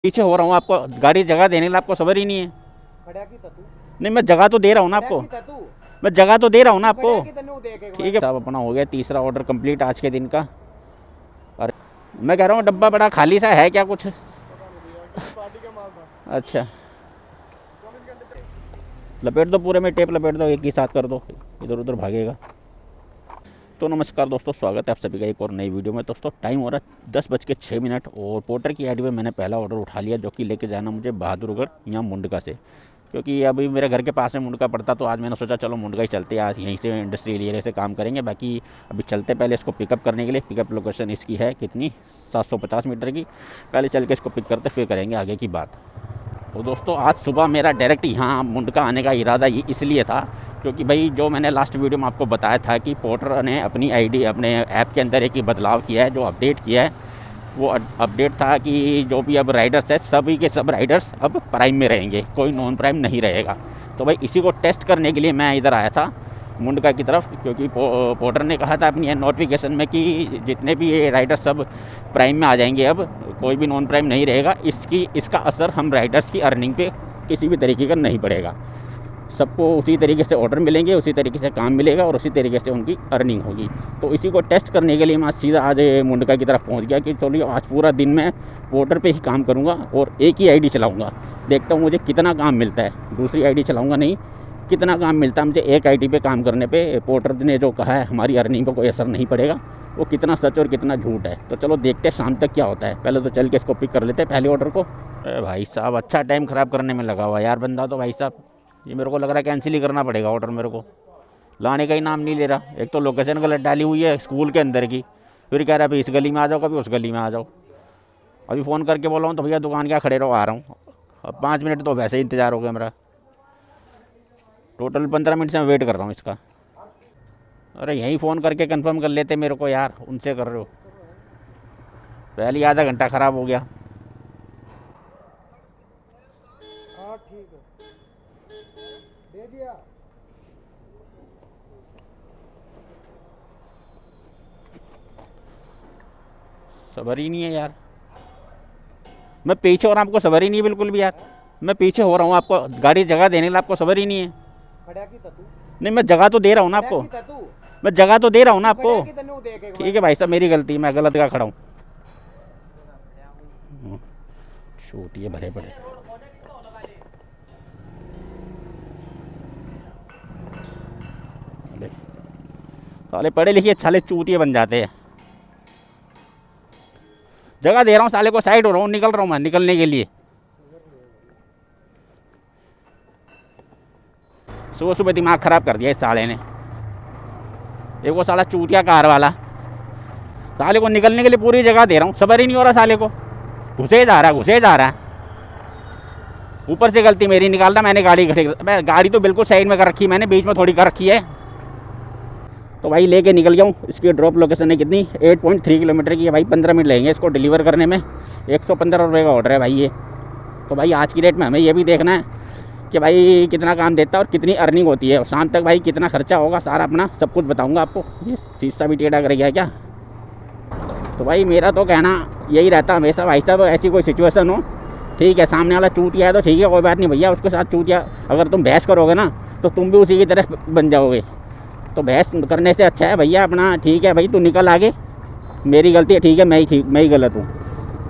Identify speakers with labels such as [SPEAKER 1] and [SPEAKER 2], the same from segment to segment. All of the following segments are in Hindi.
[SPEAKER 1] पीछे हो रहा हूँ, आपको गाड़ी जगह देने के लिए आपको सब्र ही नहीं है।
[SPEAKER 2] खड़ा की तू
[SPEAKER 1] नहीं, मैं जगह तो दे रहा हूँ ना आपको,
[SPEAKER 2] खड़ा की तू
[SPEAKER 1] मैं जगह तो दे रहा हूँ ना आपको।
[SPEAKER 2] खड़ा की तन्नू देख एक
[SPEAKER 1] ठीक है साहब, अपना हो गया तीसरा ऑर्डर कंप्लीट आज के दिन का। और मैं कह रहा हूँ डब्बा बड़ा खाली सा है क्या कुछ?
[SPEAKER 2] पार्टी का माल था।
[SPEAKER 1] अच्छा, लपेट दो पूरे में, टेप लपेट दो, एक ही साथ कर दो, इधर उधर भागेगा। तो नमस्कार दोस्तों, स्वागत है आप सभी का एक और नई वीडियो में। दोस्तों टाइम हो रहा है 10:06 और पोर्टर की आईडी में मैंने पहला ऑर्डर उठा लिया, जो कि लेके जाना मुझे बहादुरगढ़ यहाँ मुंडका से, क्योंकि अभी मेरे घर के पास में मुंडका पड़ता। तो आज मैंने सोचा चलो मुंडका ही चलते हैं, आज यहीं से इंडस्ट्रियल एरिया से काम करेंगे। बाकी अभी चलते पहले इसको पिकअप करने के लिए। पिकअप लोकेशन इसकी है कितनी, 750 मीटर की। पहले चल के इसको पिक करते फिर करेंगे आगे की बात। तो दोस्तों आज सुबह मेरा डायरेक्ट यहाँ मुंडका आने का इरादा ये इसलिए था, क्योंकि भाई जो मैंने लास्ट वीडियो में आपको बताया था कि पोर्टर ने अपनी आईडी अपने ऐप के अंदर एक ही बदलाव किया है, जो अपडेट किया है। वो अपडेट था कि जो भी अब राइडर्स है सभी के सब राइडर्स अब प्राइम में रहेंगे, कोई नॉन प्राइम नहीं रहेगा। तो भाई इसी को टेस्ट करने के लिए मैं इधर आया था मुंडका की तरफ, क्योंकि पोर्टर ने कहा था अपनी नोटिफिकेशन में कि जितने भी ये राइडर्स सब प्राइम में आ जाएंगे, अब कोई भी नॉन प्राइम नहीं रहेगा। इसका असर हम राइडर्स की अर्निंग पे किसी भी तरीके का नहीं पड़ेगा। सबको उसी तरीके से ऑर्डर मिलेंगे, उसी तरीके से काम मिलेगा और उसी तरीके से उनकी अर्निंग होगी। तो इसी को टेस्ट करने के लिए मैं सीधा आज मुंडका की तरफ पहुंच गया कि चलिए आज पूरा दिन मैं पोर्टर पे ही काम करूंगा और एक ही आईडी चलाऊंगा। देखता हूं मुझे कितना काम मिलता है, दूसरी आईडी चलाऊंगा नहीं, कितना काम मिलता है मुझे एक आईडी पे काम करने पे। पोर्टर ने जो कहा है हमारी अर्निंग पर कोई असर नहीं पड़ेगा, वो कितना सच और कितना झूठ है। तो चलो देखते हैं शाम तक क्या होता है। पहले तो चल के इसको पिक कर लेते हैं पहले ऑर्डर को। अरे भाई साहब अच्छा टाइम ख़राब करने में लगा हुआ यार बंदा। तो भाई साहब ये मेरे को लग रहा है कैंसिल ही करना पड़ेगा ऑर्डर, मेरे को लाने का ही नाम नहीं ले रहा। एक तो लोकेशन गलत डाली हुई है स्कूल के अंदर की, फिर कह रहा है अभी इस गली में आ जाओ, कभी उस गली में आ जाओ। अभी फ़ोन करके बोला हूँ तो भैया दुकान क्या खड़े रहो, आ रहा हूँ। अब 5 मिनट तो वैसे ही इंतज़ार हो गया मेरा, टोटल 15 मिनट से मैं वेट कर रहा हूँ इसका। अरे यहीं फ़ोन करके कंफर्म कर लेते मेरे को यार, उनसे कर रहे हो। पहले आधा घंटा ख़राब हो गया।
[SPEAKER 2] हाँ ठीक है, दे दिया।
[SPEAKER 1] सबर ही नहीं है यार, मैं पीछे हो रहा हूँ, आपको सबर ही नहीं है बिल्कुल भी यार। मैं पीछे हो रहा हूँ, आपको गाड़ी जगह देने के लिए आपको सबर ही नहीं है।
[SPEAKER 2] खड़ा की तू
[SPEAKER 1] नहीं, मैं जगह तो दे रहा हूँ ना आपको,
[SPEAKER 2] खड़ा की तू
[SPEAKER 1] मैं जगह तो दे रहा हूँ ना आपको।
[SPEAKER 2] खड़ा की तन्नू देख एक
[SPEAKER 1] ठीक है भाई साहब, मेरी गलती, मैं गलत जगह खड़ा हूँ। छोटी भरे पड़े साले पढ़े लिखे साले चूतिए बन जाते हैं। जगह दे रहा हूँ साले को, साइड हो रहा हूँ, निकल रहा हूँ मैं निकलने के लिए। सुबह सुबह दिमाग ख़राब कर दिया इस साले ने। एक वो साला चूतिया कार वाला, साले को निकलने के लिए पूरी जगह दे रहा हूँ, सबर ही नहीं हो रहा साले को। घुसे जा रहा है। ऊपर से गलती मेरी निकालना, मैंने गाड़ी खड़ी, मैं गाड़ी तो बिल्कुल साइड में कर रखी, मैंने बीच में थोड़ी कर रखी है। तो भाई लेके निकल गया हूँ। इसकी ड्रॉप लोकेशन है कितनी, 8.3 किलोमीटर की है भाई। 15 मिनट लगेंगे इसको डिलीवर करने में। 115 रुपये का ऑर्डर है भाई ये। तो भाई आज की डेट में हमें ये भी देखना है कि भाई कितना काम देता है और कितनी अर्निंग होती है, और शाम तक भाई कितना खर्चा होगा सारा अपना सब कुछ बताऊँगा आपको। ये शीशा भी टेढ़ा कर गया क्या? तो भाई मेरा तो कहना यही रहता हमेशा, भाई साहब ऐसी कोई सिचुएशन हो, ठीक है सामने वाला चूतिया है तो ठीक है कोई बात नहीं भैया, उसके साथ चूतिया अगर तुम बहस करोगे ना तो तुम भी उसी की तरह बन जाओगे। तो बहस करने से अच्छा है भैया अपना, ठीक है भाई तू निकल आगे, मेरी गलती है, ठीक है मैं ही गलत हूँ।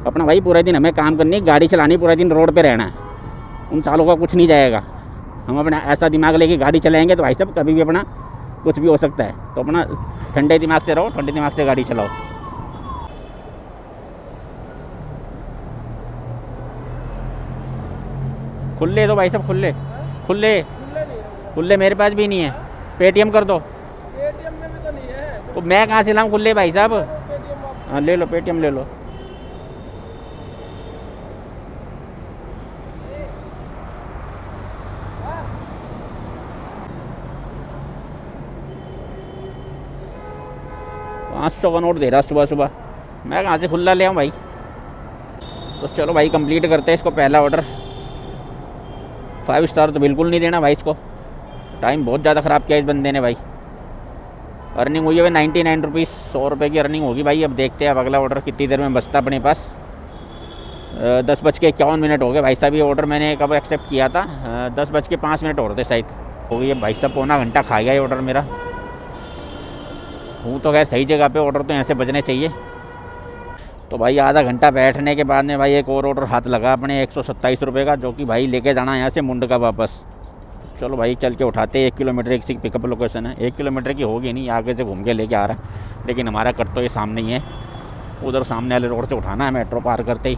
[SPEAKER 1] अपना भाई पूरा दिन हमें काम करनी, गाड़ी चलानी, पूरा दिन रोड पे रहना है, उन सालों का कुछ नहीं जाएगा। हम अपना ऐसा दिमाग लेके गाड़ी चलाएंगे तो भाई साहब कभी भी अपना कुछ भी हो सकता है। तो अपना ठंडे दिमाग से रहो, ठंडे दिमाग से गाड़ी चलाओ। खुले दो भाई साहब, खुले खुले खुले मेरे पास भी नहीं है, पेटीएम कर दो।
[SPEAKER 2] पेटीएम में भी तो नहीं है
[SPEAKER 1] तो मैं कहाँ से लाऊं खुले भाई साहब?
[SPEAKER 2] पेटीएम आप
[SPEAKER 1] हाँ ले लो, पेटीएम ले लो। $500 का नोट दे रहा सुबह सुबह, मैं कहाँ से खुला ले आऊँ भाई? तो चलो भाई कंप्लीट करते हैं इसको पहला ऑर्डर। 5 स्टार तो बिल्कुल नहीं देना भाई इसको, टाइम बहुत ज़्यादा ख़राब किया इस बंदे ने भाई। अर्निंग हुई है 99 रुपीज़, 100 रुपये की अर्निंग होगी भाई। अब देखते हैं अब अगला ऑर्डर कितनी देर में बचता अपने पास। 10:51 हो गए भाई साहब। ये ऑर्डर मैंने कब एक्सेप्ट किया था? 10:05 हो रहे थे शायद। हो गई भाई साहब, पौना घंटा खा गया ये ऑर्डर मेरा। हूँ तो खैर सही जगह पे, ऑर्डर तो यहाँ से बजने चाहिए। तो भाई आधा घंटा बैठने के बाद में भाई एक और ऑर्डर हाथ लगा अपने 127 रुपये का, जो कि भाई लेके जाना है यहाँ से मुंड का वापस। चलो भाई चल के उठाते। 1 किलोमीटर एक सी पिकअप लोकेशन है। 1 किलोमीटर की होगी नहीं, आगे से घूम के लेके आ रहा है, लेकिन हमारा कट तो ये सामने ही है। उधर सामने वाले रोड से उठाना है मेट्रो पार करते ही।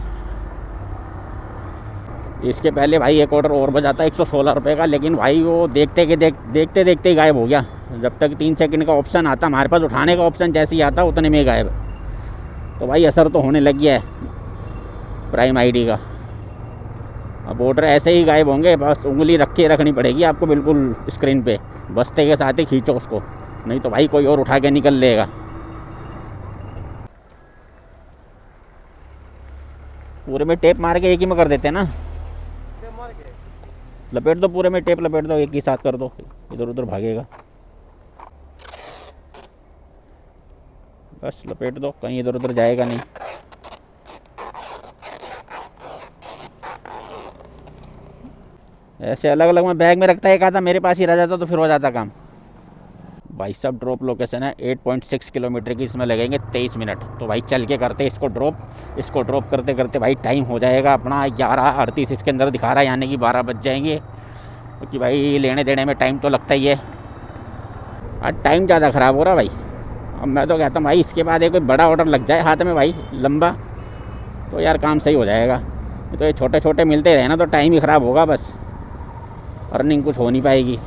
[SPEAKER 1] इसके पहले भाई एक ऑर्डर और बजाता 116 रुपये का, लेकिन भाई वो देखते देखते ही गायब हो गया। जब तक 3 सेकंड का ऑप्शन आता हमारे पास, उठाने का ऑप्शन जैसे ही आता उतने में गायब। तो भाई असर तो होने लग गया है प्राइम आईडी का। अब ऑर्डर ऐसे ही गायब होंगे, बस उंगली रखनी पड़ेगी आपको बिल्कुल स्क्रीन पे, बस्ते के साथ ही खींचो उसको, नहीं तो भाई कोई और उठा के निकल लेगा। पूरे में टेप मार के एक ही में कर देते हैं ना, लपेट दो पूरे में, टेप लपेट दो, एक ही साथ कर दो, इधर उधर भागेगा। बस लपेट दो, कहीं इधर उधर जाएगा नहीं। ऐसे अलग अलग मैं बैग में रखता है, एक आधा मेरे पास ही रह जाता तो फिर हो जाता काम। भाई साहब ड्रॉप लोकेशन है 8.6 किलोमीटर की, इसमें लगेंगे 23 मिनट। तो भाई चल के करते इसको ड्रॉप। इसको ड्रॉप करते करते भाई टाइम हो जाएगा अपना 11:38 इसके अंदर दिखा रहा है, यानी कि 12 बज जाएंगे, क्योंकि भाई लेने देने में टाइम तो लगता ही है। आज टाइम ज़्यादा ख़राब हो रहा भाई। अब मैं तो कहता हूँ भाई इसके बाद एक कोई बड़ा ऑर्डर लग जाए हाथ में भाई लंबा, तो यार काम सही हो जाएगा। तो ये छोटे छोटे मिलते रहे ना तो टाइम ही ख़राब होगा, बस अर्निंग कुछ हो नहीं पाएगी।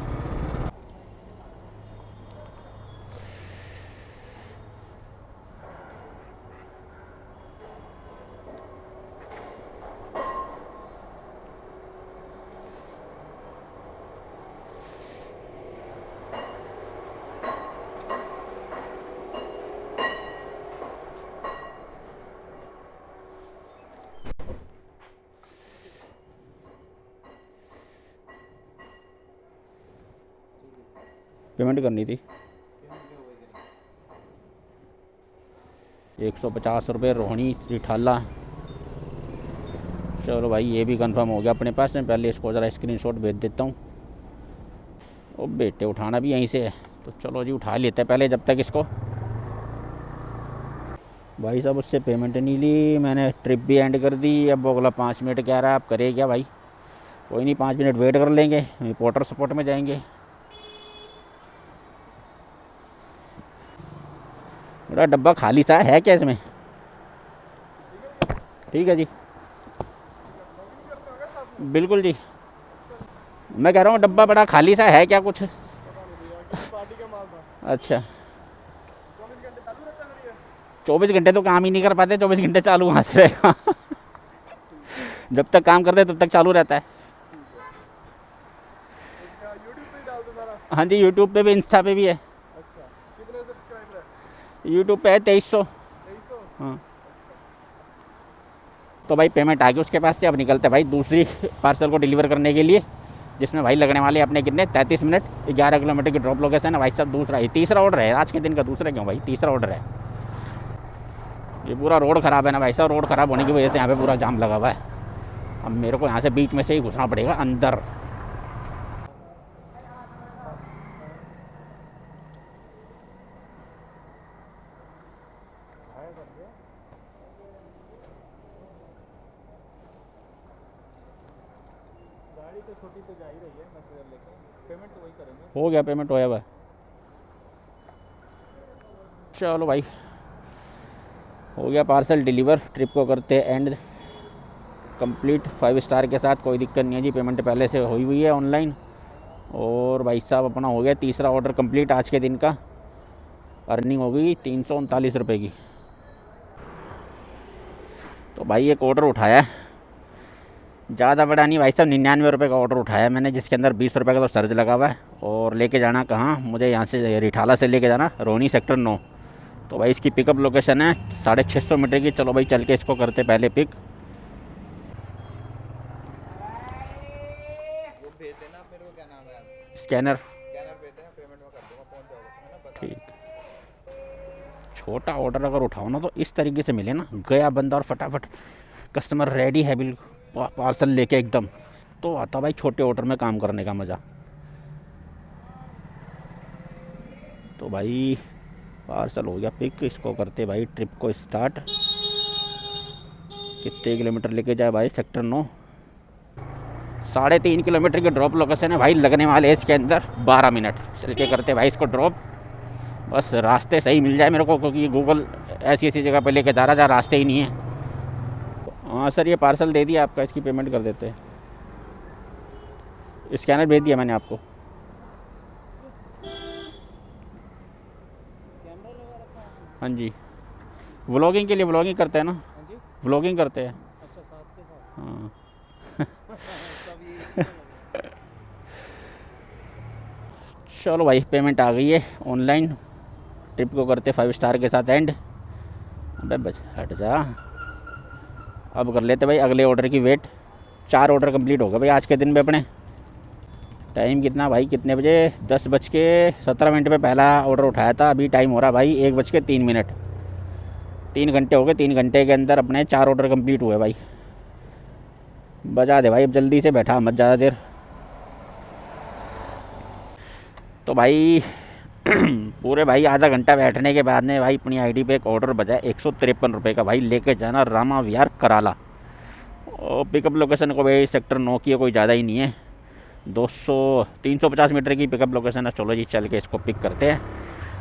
[SPEAKER 1] पेमेंट करनी थी 150 रुपये रोहिणी रिठाला। चलो भाई ये भी कंफर्म हो गया अपने पास में। पहले इसको ज़रा स्क्रीनशॉट भेज देता हूँ। ओ बेटे उठाना भी यहीं से है, तो चलो जी उठा लेते हैं पहले जब तक इसको। भाई साहब उससे पेमेंट नहीं ली मैंने, ट्रिप भी एंड कर दी। अब वो अगला 5 मिनट कह रहा है, आप करे क्या भाई? कोई नहीं 5 मिनट वेट कर लेंगे, रिपोर्टर सपोर्ट में जाएंगे। मेरा डब्बा खाली सा है क्या इसमें? ठीक है जी, बिल्कुल जी। मैं कह रहा हूँ डब्बा बड़ा खाली सा है क्या कुछ? अच्छा 24 घंटे तो काम ही नहीं कर पाते, 24 घंटे चालू वहाँ से रहेगा। जब तक काम करते तब तक चालू रहता है। हाँ जी यूट्यूब पे भी, इंस्टा पे भी है। यूट्यूब पे है 2300। हाँ तो भाई पेमेंट आ गई उसके पास से। अब निकलते भाई दूसरी पार्सल को डिलीवर करने के लिए, जिसमें भाई लगने वाले अपने कितने 33 मिनट। 11 किलोमीटर की ड्रॉप लोकेशन है भाई साहब। दूसरा ही तीसरा ऑर्डर है आज के दिन का। दूसरा क्यों भाई, तीसरा ऑर्डर है। ये पूरा रोड ख़राब है ना भाई साहब, रोड ख़राब होने की वजह से यहाँ पे पूरा जाम लगा हुआ है। अब मेरे को यहाँ से बीच में से ही घुसना पड़ेगा अंदर।
[SPEAKER 2] गाड़ी तो छोटी तो जा ही रही है, मटेरियल लेके पेमेंट तो वही करेंगे।
[SPEAKER 1] हो गया पेमेंट होया हुआ। चलो भाई हो गया पार्सल डिलीवर। ट्रिप को करते एंड कंप्लीट 5 स्टार के साथ। कोई दिक्कत नहीं है जी, पेमेंट पहले से हुई है ऑनलाइन। और भाई साहब अपना हो गया तीसरा ऑर्डर कंप्लीट आज के दिन का। अर्निंग हो गई 339 रुपये की। तो भाई एक ऑर्डर उठाया है, ज़्यादा बड़ा नहीं भाई साहब, 99 रुपये का ऑर्डर उठाया मैंने, जिसके अंदर 20 रुपये का तो सर्ज लगा हुआ है। और लेके जाना कहाँ, मुझे यहाँ से रिठाला से लेके जाना रोहिणी सेक्टर 9। तो भाई इसकी पिकअप लोकेशन है 650 मीटर की। चलो भाई चल के इसको करते पहले पिक।
[SPEAKER 2] भेज देना आप मेरे को, क्या नाम है,
[SPEAKER 1] स्कैनर
[SPEAKER 2] भेज देना, पेमेंट में कर दूंगा, पहुंच जाएगा।
[SPEAKER 1] ठीक। छोटा ऑर्डर अगर उठाओ ना तो इस तरीके से मिले ना, गया बंदा और फटाफट कस्टमर रेडी है बिल्कुल पार्सल लेके एकदम, तो आता भाई छोटे ऑर्डर में काम करने का मज़ा। तो भाई पार्सल हो गया पिक, इसको करते भाई ट्रिप को स्टार्ट। कितने किलोमीटर लेके जाए भाई? सेक्टर 9, 3.5 किलोमीटर की ड्रॉप लोकेशन है भाई, लगने वाले हैं इसके अंदर 12 मिनट। चल के करते भाई इसको ड्रॉप, बस रास्ते सही मिल जाए मेरे को, क्योंकि गूगल ऐसी ऐसी जगह पे लेके जा रहा जहाँ रास्ते ही नहीं है। हाँ सर, ये पार्सल दे दिया आपका, इसकी पेमेंट कर देते हैं। स्कैनर भेज दिया मैंने आपको। हाँ जी, व्लॉगिंग के लिए, व्लॉगिंग करते हैं ना, व्लॉगिंग करते हैं।
[SPEAKER 2] अच्छा, साथ के साथ।
[SPEAKER 1] हाँ चलो भाई, पेमेंट आ गई है ऑनलाइन। ट्रिप को करते 5 स्टार के साथ एंड। अबे बच हट जा। अब कर लेते भाई अगले ऑर्डर की वेट। 4 ऑर्डर कंप्लीट हो गए भाई आज के दिन में अपने। टाइम कितना भाई, कितने बजे? 10:17 पे पहला ऑर्डर उठाया था। अभी टाइम हो रहा भाई 1:03। 3 घंटे हो गए। 3 घंटे के अंदर अपने 4 ऑर्डर कंप्लीट हुए भाई। बजा दे भाई अब जल्दी से, बैठा मत ज़्यादा देर। तो भाई पूरे भाई आधा घंटा बैठने के बाद में भाई अपनी आईडी पे एक ऑर्डर बजा 153 रुपये का भाई, लेके जाना रामा विहार कराला। और पिकअप लोकेशन को भाई सेक्टर 9 की है, कोई ज़्यादा ही नहीं है, 350 मीटर की पिकअप लोकेशन है। चलो जी चल के इसको पिक करते हैं।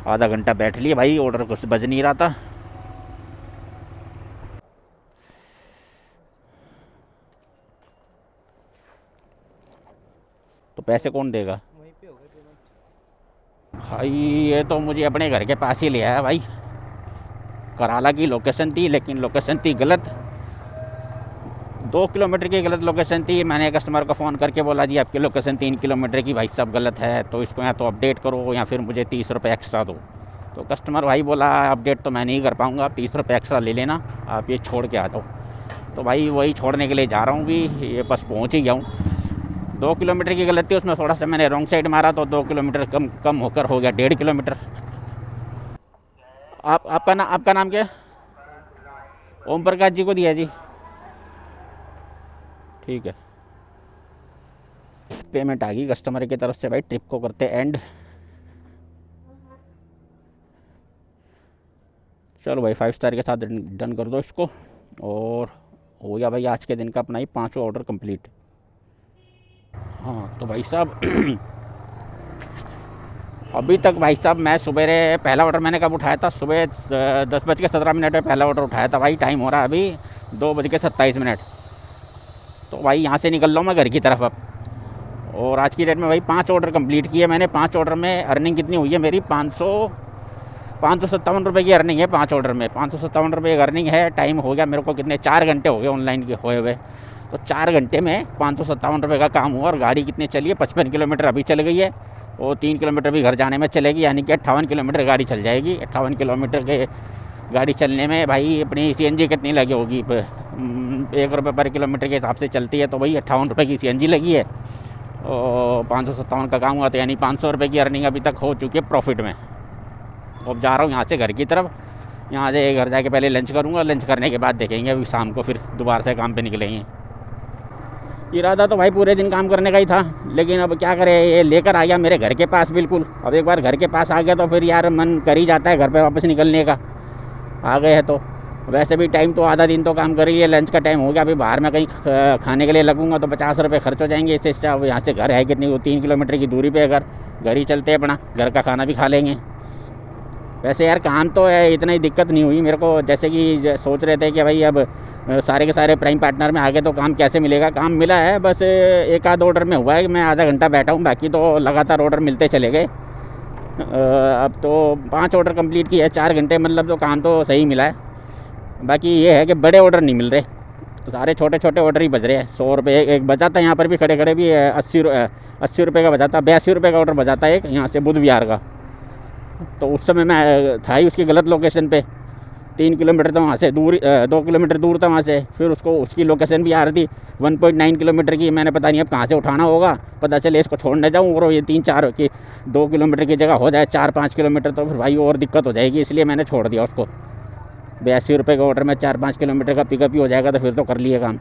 [SPEAKER 1] आधा घंटा बैठ लिए भाई, ऑर्डर कुछ बज नहीं रहा था। तो पैसे कौन देगा?
[SPEAKER 2] वहीं पे हो गए पेमेंट
[SPEAKER 1] भाई ये तो मुझे अपने घर के पास ही ले आया भाई। कराला की लोकेशन थी, लेकिन लोकेशन थी गलत, 2 किलोमीटर की गलत लोकेशन थी। मैंने कस्टमर को फ़ोन करके बोला जी आपकी लोकेशन 3 किलोमीटर की भाई साहब गलत है, तो इसको या तो अपडेट करो या फिर मुझे 30 रुपये एक्स्ट्रा दो। तो कस्टमर भाई बोला अपडेट तो मैं नहीं कर पाऊँगा, आप 30 रुपये एक्स्ट्रा ले लेना, आप ये छोड़ के आ जाओ। तो भाई वही छोड़ने के लिए जा रहा हूँ भी, ये बस पहुँच ही गया हूँ। 2 किलोमीटर की गलती, उसमें थोड़ा सा मैंने रॉन्ग साइड मारा तो 2 किलोमीटर कम होकर हो गया 1.5 किलोमीटर। आपका नाम क्या है? ओम प्रकाश जी को दिया जी, ठीक है। पेमेंट आ गई कस्टमर की तरफ से भाई। ट्रिप को करते एंड। चलो भाई 5 स्टार के साथ डन कर दो इसको। और हो गया भाई आज के दिन का अपना ही 5वां ऑर्डर कंप्लीट। हाँ तो भाई साहब अभी तक भाई साहब मैं सुबह पहला ऑर्डर मैंने कब उठाया था? सुबह 10:17 पे पहला ऑर्डर उठाया था भाई। टाइम हो रहा है अभी 2:27। तो भाई यहाँ से निकल रहा हूँ मैं घर की तरफ अब। और आज की डेट में भाई 5 ऑर्डर कंप्लीट किए मैंने। 5 ऑर्डर में अर्निंग कितनी हुई है मेरी? 557 रुपये की अर्निंग है 5 ऑर्डर में। 557 रुपये की अर्निंग है। टाइम हो गया मेरे को कितने, 4 घंटे हो गए ऑनलाइन के होए हुए। तो 4 घंटे में 557 रुपये का काम हुआ। और गाड़ी कितनी चली है? 55 किलोमीटर अभी चल गई है, और 3 किलोमीटर भी घर जाने में चलेगी, यानी कि 58 किलोमीटर गाड़ी चल जाएगी। 58 किलोमीटर के गाड़ी चलने में भाई अपनी CNG कितनी लगी होगी? 1 रुपये पर किलोमीटर के हिसाब से चलती है, तो भाई 58 रुपये की CNG लगी है। और 557 का काम हुआ, तो यानी 500 रुपये की अर्निंग अभी तक हो चुकी है प्रॉफिट में। अब जा रहा हूँ यहाँ से घर की तरफ। यहाँ से घर जाके पहले लंच करूँगा, लंच करने के बाद देखेंगे अभी शाम को फिर दोबारा से काम पे निकलेंगे। इरादा तो भाई पूरे दिन काम करने का ही था, लेकिन अब क्या करें, ये लेकर आ गया मेरे घर के पास बिल्कुल। अब एक बार घर के पास आ गया तो फिर यार मन कर ही जाता है घर पे वापस निकलने का। आ गए हैं तो वैसे भी टाइम तो आधा दिन तो काम कर ही है। लंच का टाइम हो गया, अभी बाहर में कहीं खाने के लिए लगूंगा तो 50 रुपये खर्च हो जाएंगे। इससे अच्छा अब यहाँ से घर है कितनी, 3 किलोमीटर की दूरी पे अगर घर ही चलते हैं, अपना घर का खाना भी खा लेंगे। वैसे यार काम तो है, इतना ही दिक्कत नहीं हुई मेरे को। जैसे कि सोच रहे थे कि भाई अब सारे के सारे प्राइम पार्टनर में आ गए तो काम कैसे मिलेगा, काम मिला है। बस एक आध ऑर्डर में हुआ है कि मैं आधा घंटा बैठा हूँ, बाकी तो लगातार ऑर्डर मिलते चले गए। अब तो 5 ऑर्डर कंप्लीट किए 4 घंटे, मतलब तो काम तो सही मिला है। बाकी ये है कि बड़े ऑर्डर नहीं मिल रहे, तो सारे छोटे छोटे ऑर्डर ही बज रहे हैं। 100 रुपये एक बचा था, यहाँ पर भी खड़े खड़े भी 80 रुपये का बचा था, 82 रुपये का ऑर्डर बचा था एक यहाँ से बुध विहार का। तो उस समय मैं था ही उसकी गलत लोकेशन पे, 3 किलोमीटर था वहाँ से दूर, 2 किलोमीटर दूर था वहाँ से। फिर उसकी लोकेशन भी आ रही थी 1.9 किलोमीटर की। मैंने पता नहीं अब कहाँ से उठाना होगा, पता चले इसको छोड़ने जाऊँ और ये 3-4 की 2 किलोमीटर की जगह हो जाए 4-5 किलोमीटर, तो फिर भाई और दिक्कत हो जाएगी। इसलिए मैंने छोड़ दिया उसको। 82 रुपये के ऑर्डर में 4-5 किलोमीटर का पिकअप ही हो जाएगा तो फिर तो कर लिए काम।